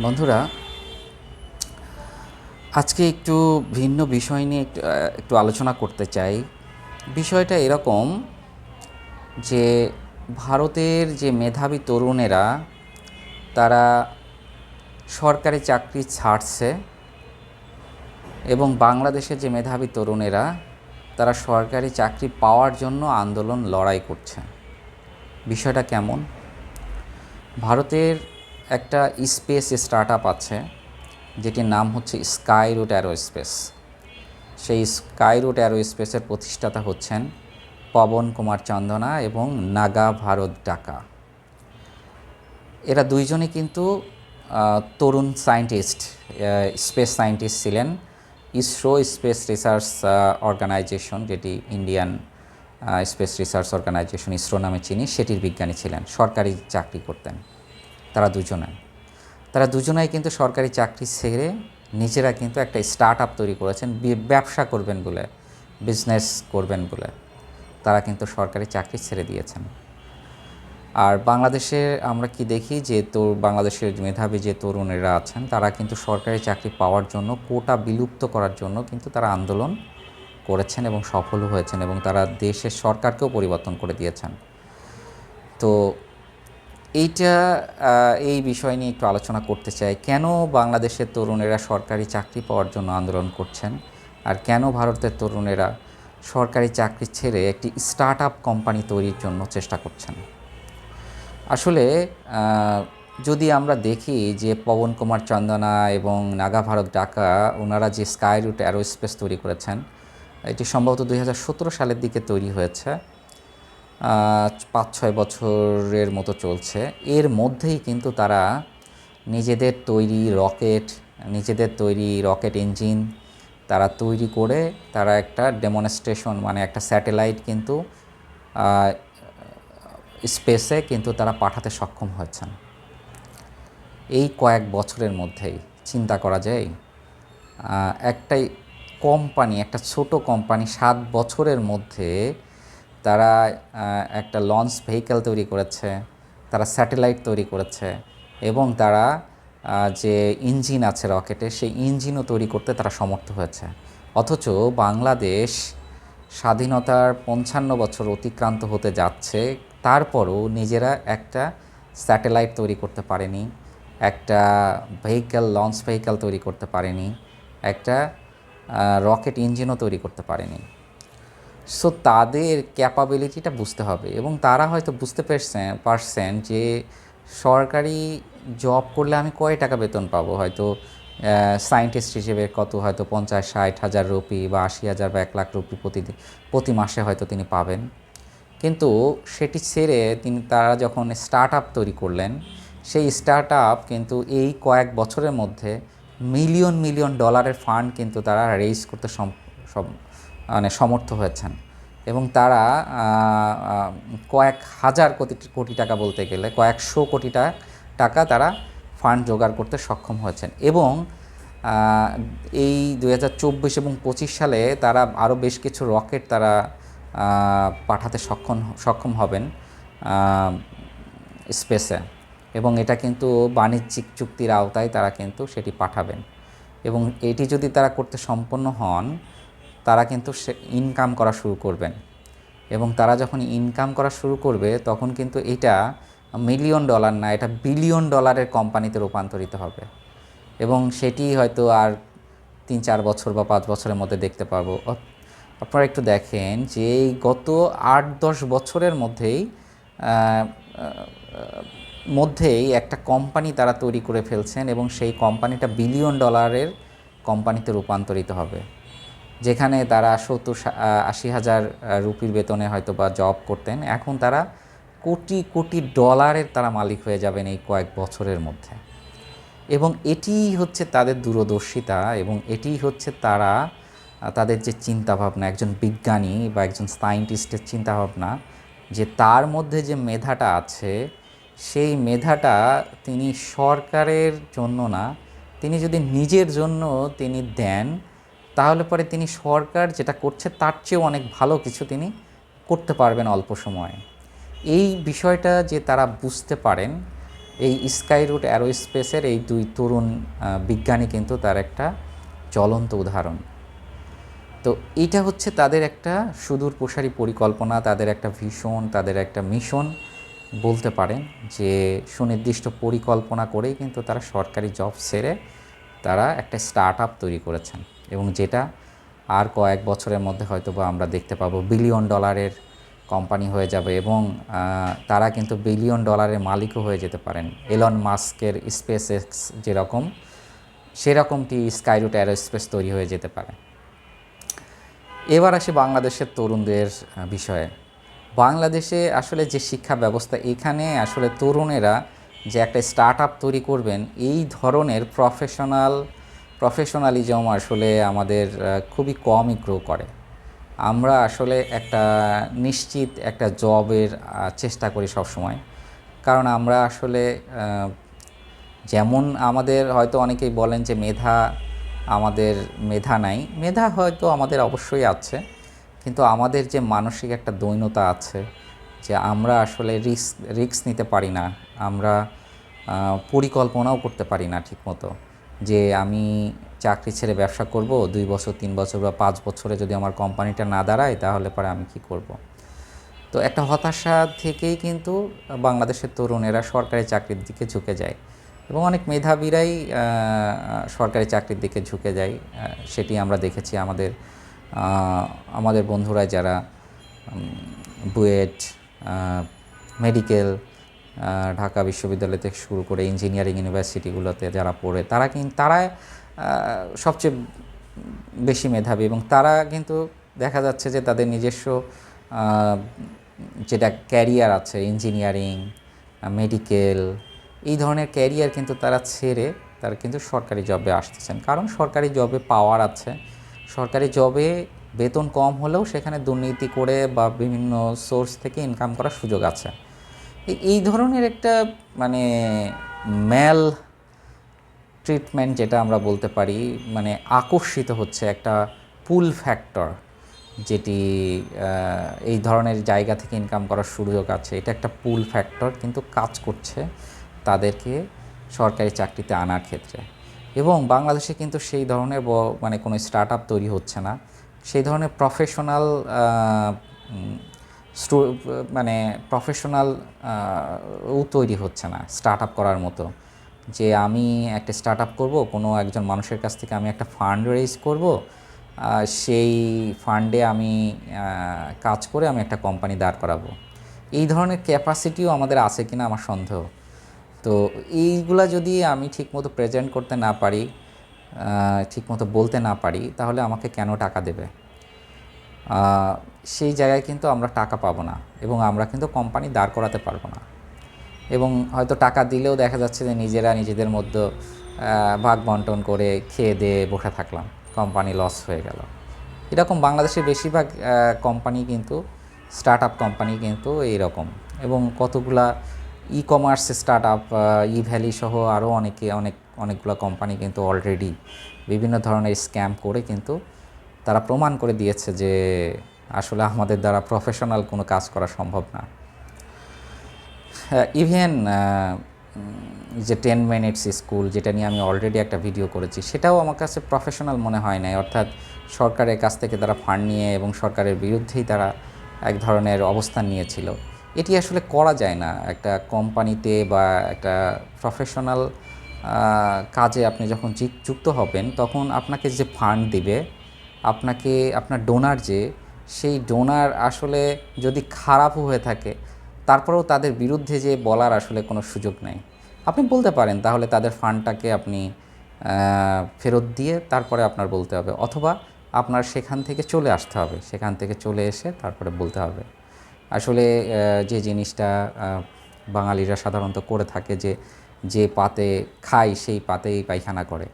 বন্ধুরা, আজকে একটু ভিন্ন বিষয় নিয়ে একটু আলোচনা করতে চাই। বিষয়টা এরকম যে ভারতের যে মেধাবী তরুণেরা তারা সরকারি চাকরি ছাড়ছে এবং বাংলাদেশের যে মেধাবী তরুণেরা তারা সরকারি চাকরি পাওয়ার জন্য আন্দোলন লড়াই করছে। বিষয়টা কেমন? ভারতের একটা স্পেস স্টার্টআপ আছে যেটির নাম হচ্ছে স্কাই রুট অ্যারোস্পেস। সেই স্কাই রুট অ্যারোস্পেসের প্রতিষ্ঠাতা হচ্ছেন পবন কুমার চন্দনা এবং নাগা ভারত ডাকা। এরা দুইজনই কিন্তু তরুণ সায়েন্টিস্ট, স্পেস সায়েন্টিস্ট ছিলেন। ইসরো স্পেস রিসার্চ অর্গানাইজেশন, যেটি Indian space research organisation ISRO নামে চিনি, সেটির বিজ্ঞানী ছিলেন। সরকারি চাকরি করতেন তারা দুজনাই কিন্তু সরকারি চাকরি ছেড়ে নিজেরা কিন্তু একটা স্টার্টআপ তৈরি করেছেন ব্যবসা করবেন বলে, বিজনেস করবেন বলে। তারা কিন্তু সরকারি চাকরি ছেড়ে দিয়েছেন। আর বাংলাদেশে আমরা কি দেখি যে বাংলাদেশের মেধাবী যে তরুণেরা আছেন তারা কিন্তু সরকারি চাকরি পাওয়ার জন্য কোটা বিলুপ্ত করার জন্য কিন্তু তারা আন্দোলন করেছেন এবং সফলও হয়েছেন, এবং তারা দেশের সরকারকেও পরিবর্তন করে দিয়েছেন। তো এই বিষয় নিয়ে একটু আলোচনা করতে চাই। কেন বাংলাদেশের তরুণেরা সরকারি চাকরি পাওয়ার জন্য আন্দোলন করছেন, আর কেন ভারতের তরুণেরা সরকারি চাকরি ছেড়ে একটি স্টার্টআপ কোম্পানি তৈরির জন্য চেষ্টা করছেন। আসলে যদি আমরা দেখি যে পবন কুমার চন্দনা এবং নাগা ভারত ডাকা ওনারা যে স্কাই রুট অ্যারোস্পেস তৈরি করেছেন, এটি সম্ভবত 2017 সালের দিকে তৈরি হয়েছে। 5-6 বছরের মতো চলছে। এর মধ্যেই কিন্তু তারা নিজেদের তৈরি রকেট ইঞ্জিন তারা তৈরি করে তারা একটা ডেমনস্ট্রেশন, মানে একটা স্যাটেলাইট কিন্তু স্পেসে কিন্তু তারা পাঠাতে সক্ষম হয়েছেন এই কয়েক বছরের মধ্যেই। চিন্তা করা যায়, একটা ছোট কোম্পানি 7 বছরের মধ্যে তারা একটা লঞ্চ ভেহিক্যাল তৈরি করেছে, তারা স্যাটেলাইট তৈরি করেছে, এবং তারা যে ইঞ্জিন আছে রকেটের, সেই ইঞ্জিনও তৈরি করতে তারা সমর্থ হয়েছে। অথচ বাংলাদেশ স্বাধীনতার 55 বছর অতিক্রান্ত হতে যাচ্ছে, তারপরও নিজেরা একটা স্যাটেলাইট তৈরি করতে পারেনি, একটা লঞ্চ ভেহিক্যাল তৈরি করতে পারেনি, একটা রকেট ইঞ্জিনও তৈরি করতে পারেনি। সো তাদের ক্যাপাবিলিটিটা বুঝতে হবে, এবং তারা হয়তো বুঝতে পারছেন যে সরকারি জব করলে আমি কয় টাকা বেতন পাবো, হয়তো সায়েন্টিস্ট হিসেবে হয়তো 50-60 হাজার রুপি বা 80,000 বা 1 লাখ রুপি প্রতি মাসে হয়তো তিনি পাবেন। কিন্তু সেটি ছেড়ে তারা যখন স্টার্টআপ তৈরি করলেন, সেই স্টার্টআপ কিন্তু এই কয়েক বছরের মধ্যে মিলিয়ন ডলারের ফান্ড কিন্তু তারা রেইজ করতে সমর্থ হয়েছেন, এবং তারা কয়েক হাজার কোটি টাকা, বলতে গেলে কয়েকশো কোটি টাকা তারা ফান্ড জোগাড় করতে সক্ষম হয়েছেন। এবং এই 2024 এবং 25 সালে তারা আরও বেশ কিছু রকেট তারা পাঠাতে সক্ষম হবেন স্পেসে, এবং এটা কিন্তু বাণিজ্যিক চুক্তির আওতায় তারা কিন্তু সেটি পাঠাবেন। এবং এটি যদি তারা করতে সম্পন্ন হন, তারা কিন্তু ইনকাম করা শুরু করবেন, এবং তারা যখন ইনকাম করা শুরু করবে তখন কিন্তু এটা মিলিয়ন ডলার না, এটা বিলিয়ন ডলারের কোম্পানিতে রূপান্তরিত হবে, এবং সেটি হয়তো আর 3-4 বছর বা 5 বছরের মধ্যে দেখতে পারবো। আপনারা একটু দেখেন যে এই গত 8-10 বছরের মধ্যেই একটা কোম্পানি তারা তৈরি করে ফেলছেন, এবং সেই কোম্পানিটা বিলিয়ন ডলারের কোম্পানিতে রূপান্তরিত হবে, যেখানে তারা 70-80 হাজার রুপির বেতনে হয়তো বা জব করতেন, এখন তারা কোটি কোটি ডলারের তারা মালিক হয়ে যাবেন এই কয়েক বছরের মধ্যে। এবং এটিই হচ্ছে তাদের দূরদর্শিতা, এবং এটিই হচ্ছে তাদের যে চিন্তাভাবনা, একজন বিজ্ঞানী বা একজন সায়েন্টিস্টের চিন্তাভাবনা, যে তার মধ্যে যে মেধাটা আছে সেই মেধাটা তিনি সরকারের জন্য না, তিনি যদি নিজের জন্য তিনি দেন, তাহলে পরে তিনি সরকার যেটা করছে তার চেয়েও অনেক ভালো কিছু তিনি করতে পারবেন অল্প সময়ে। এই বিষয়টা যে তারা বুঝতে পারেন, এই স্কাইরুট অ্যারোস্পেসের এই দুই তরুণ বিজ্ঞানী কিন্তু তার একটা জ্বলন্ত উদাহরণ। তো এইটা হচ্ছে তাদের একটা সুদূর প্রসারী পরিকল্পনা, তাদের একটা ভিশন, তাদের একটা মিশন বলতে পারেন, যে সুনির্দিষ্ট পরিকল্পনা করেই কিন্তু তারা সরকারি জব ছেড়ে তারা একটা স্টার্ট আপ তৈরি করেছেন, এবং যেটা আর কয়েক বছরের মধ্যে হয়তো বা আমরা দেখতে পাবো বিলিয়ন ডলারের কোম্পানি হয়ে যাবে, এবং তারা কিন্তু বিলিয়ন ডলারের মালিকও হয়ে যেতে পারেন। এলন মাস্কের স্পেস এক্স যেরকম, সেরকমটি স্কাইরুট অ্যারোস্পেস তৈরি হয়ে যেতে পারে। এবার আসি বাংলাদেশের তরুণদের বিষয়ে। বাংলাদেশে আসলে যে শিক্ষা ব্যবস্থা, এখানে আসলে তরুণেরা যে একটা স্টার্ট আপ তৈরি করবেন, এই ধরনের প্রফেশনালিজম আসলে আমাদের খুবই কমই গ্রো করে। আমরা আসলে একটা নিশ্চিত একটা জবের চেষ্টা করি সব সময়, কারণ আমরা আসলে যেমন আমাদের হয়তো অনেকেই বলেন যে আমাদের মেধা নাই, মেধা হয়তো আমাদের অবশ্যই আছে, কিন্তু আমাদের যে মানসিক একটা দৈন্যতা আছে, যে আমরা আসলে রিস্ক নিতে পারি না, আমরা পরিকল্পনাও করতে পারি না ঠিকমতো, যে আমি চাকরি ছেড়ে ব্যবসা করব 2 বছর 3 বছর বা 5 বছরে যদি আমার কোম্পানিটা না দাঁড়ায় তাহলে পরে আমি কি করব। তো একটা হতাশা থেকেই কিন্তু বাংলাদেশের তরুণেরা সরকারি চাকরির দিকে ঝুঁকে যায়, এবং অনেক মেধাবীরাই সরকারি চাকরির দিকে ঝুঁকে যায়। সেটি আমরা দেখেছি আমাদের বন্ধুরা যারা বুয়েট, মেডিকেল, ঢাকা বিশ্ববিদ্যালয় থেকে শুরু করে ইঞ্জিনিয়ারিং ইউনিভার্সিটিগুলোতে যারা পড়ে, তারা সবচেয়ে বেশি মেধাবী, এবং তারা কিন্তু দেখা যাচ্ছে যে তাদের নিজস্ব যেটা ক্যারিয়ার আছে, ইঞ্জিনিয়ারিং, মেডিকেল, এই ধরনের ক্যারিয়ার কিন্তু তারা ছেড়ে তারা কিন্তু সরকারি জবে আসতেছেন, কারণ সরকারি জবে পাওয়ার আছে, সরকারি জবে বেতন কম হলেও সেখানে দুর্নীতি করে বা বিভিন্ন সোর্স থেকে ইনকাম করার সুযোগ আছে। এই ধরনের একটা মানে ম্যাল ট্রিটমেন্ট যেটা আমরা বলতে পারি, মানে আকর্ষিত হচ্ছে একটা পুল ফ্যাক্টর, যেটি এই ধরনের জায়গা থেকে ইনকাম করার সুযোগ আছে, এটা একটা পুল ফ্যাক্টর কিন্তু কাজ করছে তাদেরকে সরকারি চাকরিতে আনার ক্ষেত্রে। এবং বাংলাদেশে কিন্তু সেই ধরনের মানে কোনো স্টার্ট আপ তৈরি হচ্ছে না, সেই ধরনের মানে প্রফেশনাল তৈরি হচ্ছে না স্টার্ট আপ করার মতো, যে আমি একটা স্টার্ট আপ করবো, কোনো একজন মানুষের কাছ থেকে আমি একটা ফান্ড রেইজ করব, সেই ফান্ডে আমি কাজ করে আমি একটা কোম্পানি দাঁড় করাবো। এই ধরনের ক্যাপাসিটিও আমাদের আছে কিনা আমার সন্দেহ। তো এইগুলা যদি আমি ঠিকমতো প্রেজেন্ট করতে না পারি, ঠিকমতো বলতে না পারি, তাহলে আমাকে কেন টাকা দেবে? সেই জায়গায় কিন্তু আমরা টাকা পাবো না, এবং আমরা কিন্তু কোম্পানি দাঁড় করাতে পারবো না, এবং হয়তো টাকা দিলেও দেখা যাচ্ছে যে নিজেরা নিজেদের মধ্যে ভাগ বন্টন করে খেয়ে দিয়ে বসে থাকলাম, কোম্পানি লস হয়ে গেল। এরকম বাংলাদেশের বেশিরভাগ কোম্পানি কিন্তু স্টার্ট আপ কোম্পানি কিন্তু এইরকম, এবং কতগুলা ই কমার্স স্টার্ট আপ, ই ভ্যালি সহ আরও অনেকগুলো কোম্পানি কিন্তু অলরেডি বিভিন্ন ধরনের স্ক্যাম করে কিন্তু তারা প্রমাণ করে দিয়েছে যে আসলে আমাদের দ্বারা প্রফেশনাল কোনো কাজ করা সম্ভব না। ইভেন যে 10 মিনিটস স্কুল, যেটা নিয়ে আমি অলরেডি একটা ভিডিও করেছি, সেটাও আমার কাছে প্রফেশনাল মনে হয় না। অর্থাৎ সরকারের কাছ থেকে তারা ফান্ড নিয়ে এবং সরকারের বিরুদ্ধেই তারা এক ধরনের অবস্থান নিয়েছিল। এটি আসলে করা যায় না একটা কোম্পানিতে, বা একটা প্রফেশনাল কাজে আপনি যখন যুক্ত হবেন, তখন আপনাকে যে ফান্ড দিবে, আপনাকে আপনার ডোনার সেই ডোনার আসলে যদি খারাপও হয়ে থাকে, তারপরেও তাদের বিরুদ্ধে যে বলার আসলে কোনো সুযোগ নেই। আপনি বলতে পারেন, তাহলে তাদের ফান্ডটাকে আপনি ফেরত দিয়ে তারপরে আপনার বলতে হবে, অথবা আপনার সেখান থেকে চলে আসতে হবে, সেখান থেকে চলে এসে তারপরে বলতে হবে। আসলে যে জিনিসটা বাঙালিরা সাধারণত করে থাকে, যে পাতে খায় সেই পাতেই পায়খানা করে।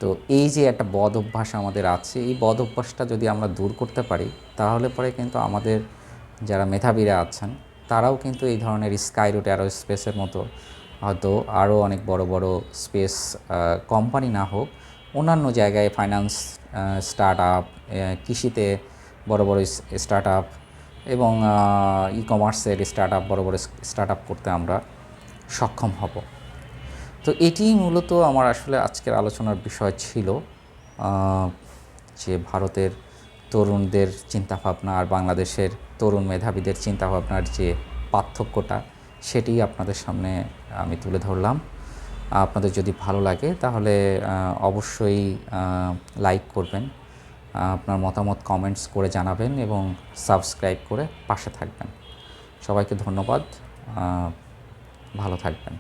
তো এই যে একটা বদ অভ্যাস আমাদের আছে, এই বদ অভ্যাসটা যদি আমরা দূর করতে পারি, তাহলে পরে কিন্তু আমাদের যারা মেধাবীরা আছেন তারাও কিন্তু এই ধরনের স্কাইরুট অ্যারোস্পেসের মতো হয়তো আরও অনেক বড় বড় স্পেস কোম্পানি না হোক, অন্যান্য জায়গায় ফাইন্যান্স স্টার্ট আপ, কৃষিতে বড় বড় স্টার্ট আপ, এবং ই কমার্সের স্টার্ট আপ, বড় বড় স্টার্ট আপ করতে আমরা সক্ষম হব। তো এটিই মূলত আমার আসলে আজকের আলোচনার বিষয় ছিল, যে ভারতের তরুণদের চিন্তাভাবনা আর বাংলাদেশের তরুণ মেধাবীদের চিন্তাভাবনার যে পার্থক্যটা, সেটি আপনাদের সামনে আমি তুলে ধরলাম। আপনাদের যদি ভালো লাগে তাহলে অবশ্যই লাইক করবেন, আপনার মতামত কমেন্টস করে জানাবেন এবং সাবস্ক্রাইব করে পাশে থাকবেন। সবাইকে ধন্যবাদ, ভালো থাকবেন।